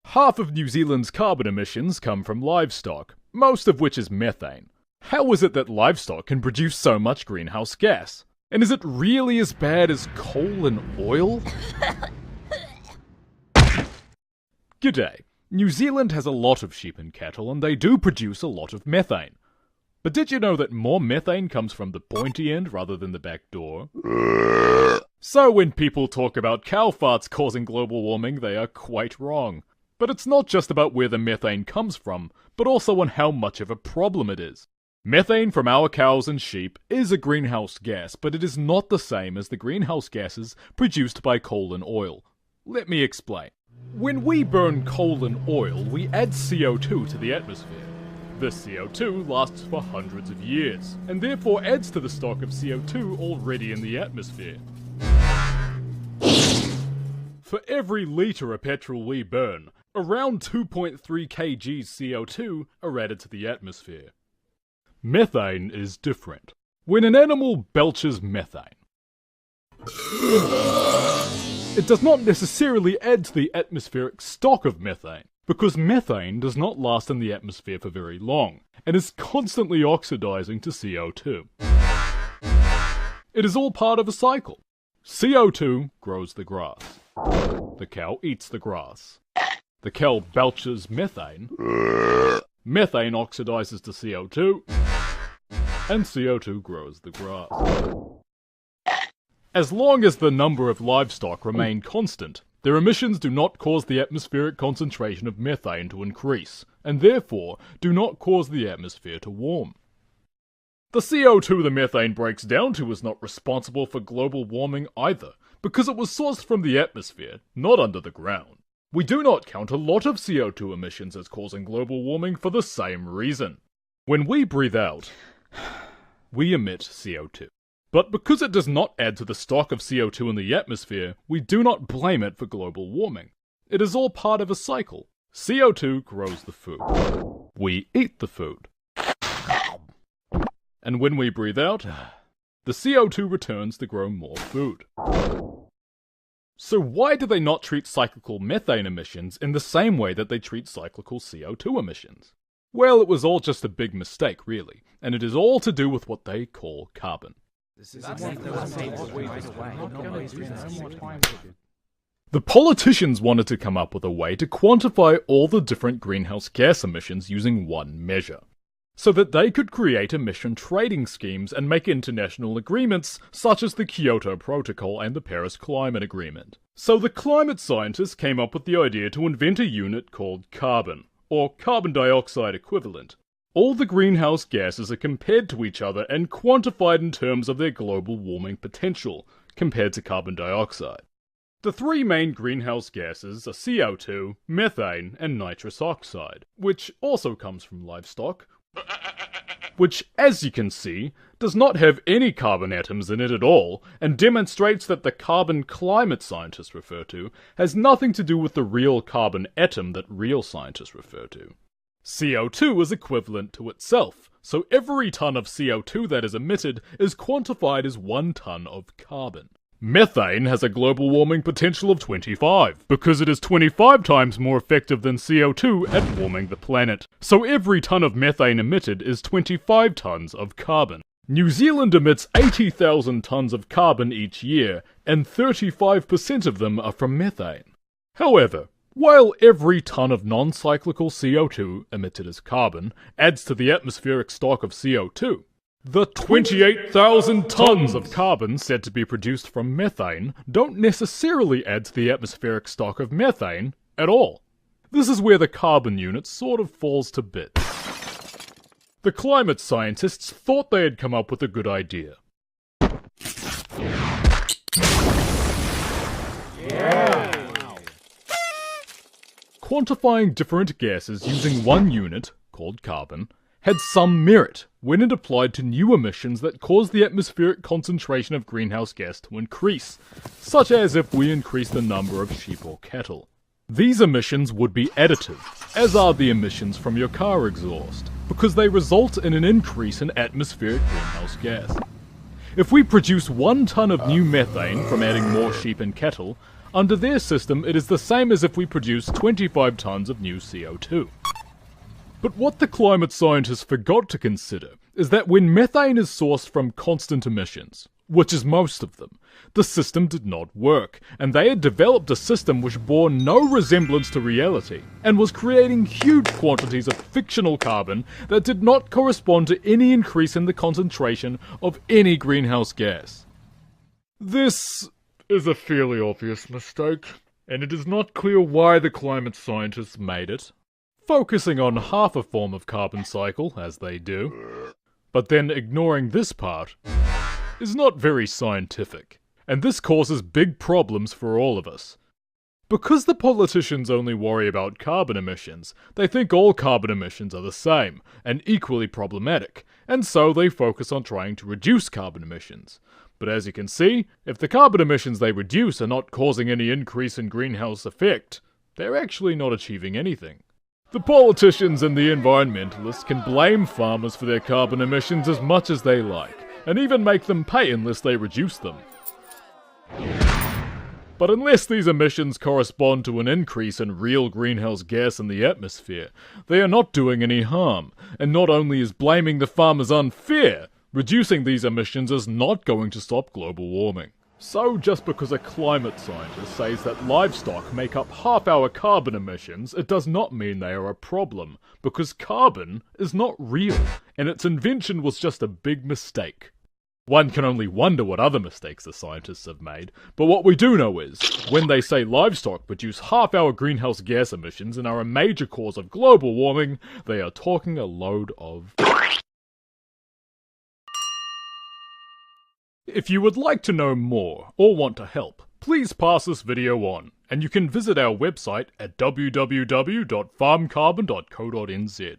Half of New Zealand's carbon emissions come from livestock, most of which is methane. How is it that livestock can produce so much greenhouse gas? And is it really as bad as coal and oil? G'day. New Zealand has a lot of sheep and cattle, and they do produce a lot of methane. But did you know that more methane comes from the pointy end rather than the back door? So when people talk about cow farts causing global warming, they are quite wrong. But it's not just about where the methane comes from, but also on how much of a problem it is. Methane from our cows and sheep is a greenhouse gas, but it is not the same as the greenhouse gases produced by coal and oil. Let me explain. When we burn coal and oil, we add CO2 to the atmosphere. This CO2 lasts for hundreds of years, and therefore adds to the stock of CO2 already in the atmosphere. For every litre of petrol we burn, around 2.3 kg CO2 are added to the atmosphere. Methane is different. When an animal belches methane, it does not necessarily add to the atmospheric stock of methane, because methane does not last in the atmosphere for very long, and is constantly oxidizing to CO2. It is all part of a cycle. CO2 grows the grass. The cow eats the grass. The cow belches methane. Methane oxidizes to CO2. And CO2 grows the grass. As long as the number of livestock remain constant, their emissions do not cause the atmospheric concentration of methane to increase, and therefore do not cause the atmosphere to warm. The CO2 the methane breaks down to is not responsible for global warming either, because it was sourced from the atmosphere, not under the ground. We do not count a lot of CO2 emissions as causing global warming for the same reason. When we breathe out, we emit CO2. But because it does not add to the stock of CO2 in the atmosphere, we do not blame it for global warming. It is all part of a cycle. CO2 grows the food. We eat the food. And when we breathe out, the CO2 returns to grow more food. So why do they not treat cyclical methane emissions in the same way that they treat cyclical CO2 emissions? Well, it was all just a big mistake, really, and it is all to do with what they call carbon. The politicians wanted to come up with a way to quantify all the different greenhouse gas emissions using one measure, so that they could create emission trading schemes and make international agreements such as the Kyoto Protocol and the Paris Climate Agreement. So the climate scientists came up with the idea to invent a unit called carbon, or carbon dioxide equivalent. All the greenhouse gases are compared to each other and quantified in terms of their global warming potential, compared to carbon dioxide. The three main greenhouse gases are CO2, methane, and nitrous oxide, which also comes from livestock, which, as you can see, does not have any carbon atoms in it at all, and demonstrates that the carbon climate scientists refer to has nothing to do with the real carbon atom that real scientists refer to. CO2 is equivalent to itself, so every ton of CO2 that is emitted is quantified as 1 ton of carbon. Methane has a global warming potential of 25, because it is 25 times more effective than CO2 at warming the planet. So every ton of methane emitted is 25 tons of carbon. New Zealand emits 80,000 tons of carbon each year, and 35% of them are from methane. However, while every ton of non-cyclical CO2 emitted as carbon adds to the atmospheric stock of CO2, the 28,000 tons of carbon said to be produced from methane don't necessarily add to the atmospheric stock of methane at all. This is where the carbon unit sort of falls to bits. The climate scientists thought they had come up with a good idea. Yeah! Quantifying different gases using one unit, called carbon, had some merit when it applied to new emissions that caused the atmospheric concentration of greenhouse gas to increase, such as if we increase the number of sheep or cattle. These emissions would be additive, as are the emissions from your car exhaust, because they result in an increase in atmospheric greenhouse gas. If we produce 1 ton of new methane from adding more sheep and cattle, under their system it is the same as if we produce 25 tons of new CO2. But what the climate scientists forgot to consider is that when methane is sourced from constant emissions, which is most of them, the system did not work, and they had developed a system which bore no resemblance to reality, and was creating huge quantities of fictional carbon that did not correspond to any increase in the concentration of any greenhouse gas. This is a fairly obvious mistake, and it is not clear why the climate scientists made it, focusing on half a form of carbon cycle, as they do, but then ignoring this part is not very scientific, and this causes big problems for all of us. Because the politicians only worry about carbon emissions, they think all carbon emissions are the same, and equally problematic, and so they focus on trying to reduce carbon emissions. But as you can see, if the carbon emissions they reduce are not causing any increase in greenhouse effect, they're actually not achieving anything. The politicians and the environmentalists can blame farmers for their carbon emissions as much as they like, and even make them pay unless they reduce them. But unless these emissions correspond to an increase in real greenhouse gas in the atmosphere, they are not doing any harm, and not only is blaming the farmers unfair, reducing these emissions is not going to stop global warming. So just because a climate scientist says that livestock make up half our carbon emissions, it does not mean they are a problem, because carbon is not real, and its invention was just a big mistake. One can only wonder what other mistakes the scientists have made, but what we do know is, when they say livestock produce half our greenhouse gas emissions and are a major cause of global warming, they are talking a load of... If you would like to know more, or want to help, please pass this video on, and you can visit our website at www.farmcarbon.co.nz.